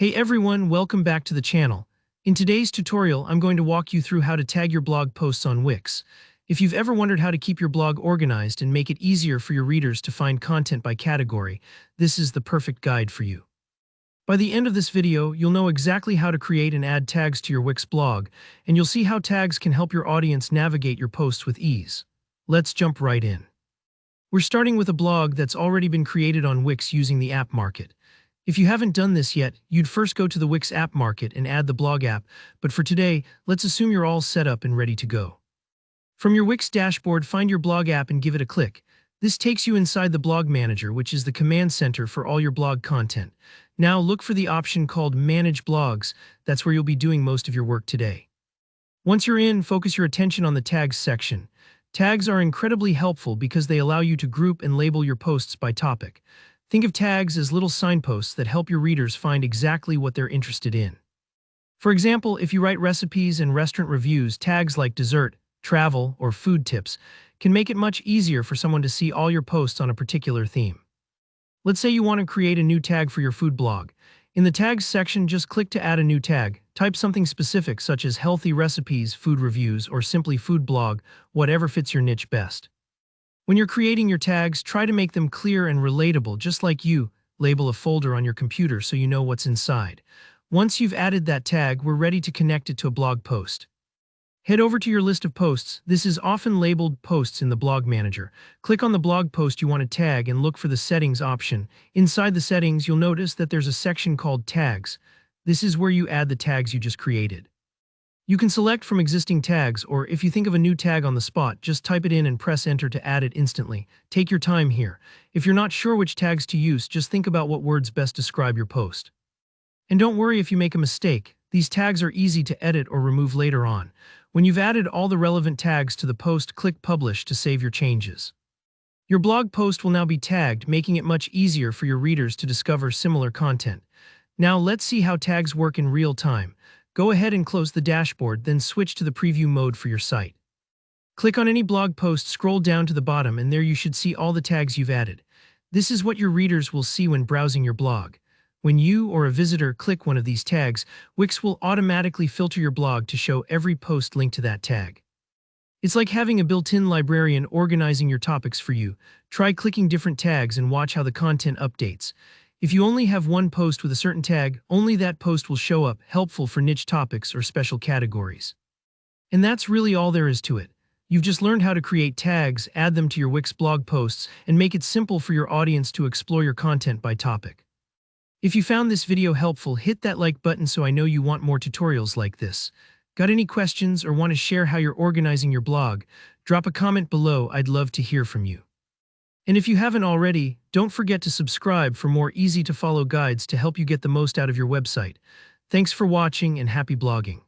Hey everyone, welcome back to the channel. In today's tutorial, I'm going to walk you through how to tag your blog posts on Wix. If you've ever wondered how to keep your blog organized and make it easier for your readers to find content by category, this is the perfect guide for you. By the end of this video, you'll know exactly how to create and add tags to your Wix blog, and you'll see how tags can help your audience navigate your posts with ease. Let's jump right in. We're starting with a blog that's already been created on Wix using the App Market. If you haven't done this yet, you'd first go to the Wix App Market and add the blog app, but for today, let's assume you're all set up and ready to go. From your Wix dashboard, find your blog app and give it a click. This takes you inside the Blog Manager, which is the command center for all your blog content. Now look for the option called Manage Blogs. That's where you'll be doing most of your work today. Once you're in, focus your attention on the Tags section. Tags are incredibly helpful because they allow you to group and label your posts by topic. Think of tags as little signposts that help your readers find exactly what they're interested in. For example, if you write recipes and restaurant reviews, tags like dessert, travel, or food tips can make it much easier for someone to see all your posts on a particular theme. Let's say you want to create a new tag for your food blog. In the Tags section, just click to add a new tag. Type something specific such as healthy recipes, food reviews, or simply food blog, whatever fits your niche best. When you're creating your tags, try to make them clear and relatable, just like you label a folder on your computer so you know what's inside. Once you've added that tag, we're ready to connect it to a blog post. Head over to your list of posts. This is often labeled Posts in the Blog Manager. Click on the blog post you want to tag and look for the Settings option. Inside the settings, you'll notice that there's a section called Tags. This is where you add the tags you just created. You can select from existing tags, or if you think of a new tag on the spot, just type it in and press enter to add it instantly. Take your time here. If you're not sure which tags to use, just think about what words best describe your post. And don't worry if you make a mistake. These tags are easy to edit or remove later on. When you've added all the relevant tags to the post, click Publish to save your changes. Your blog post will now be tagged, making it much easier for your readers to discover similar content. Now let's see how tags work in real time. Go ahead and close the dashboard, then switch to the preview mode for your site. Click on any blog post, scroll down to the bottom, and there you should see all the tags you've added. This is what your readers will see when browsing your blog. When you or a visitor click one of these tags, Wix will automatically filter your blog to show every post linked to that tag. It's like having a built-in librarian organizing your topics for you. Try clicking different tags and watch how the content updates. If you only have one post with a certain tag, only that post will show up, helpful for niche topics or special categories. And that's really all there is to it. You've just learned how to create tags, add them to your Wix blog posts, and make it simple for your audience to explore your content by topic. If you found this video helpful, hit that like button so I know you want more tutorials like this. Got any questions or want to share how you're organizing your blog? Drop a comment below, I'd love to hear from you. And if you haven't already, don't forget to subscribe for more easy-to-follow guides to help you get the most out of your website. Thanks for watching and happy blogging.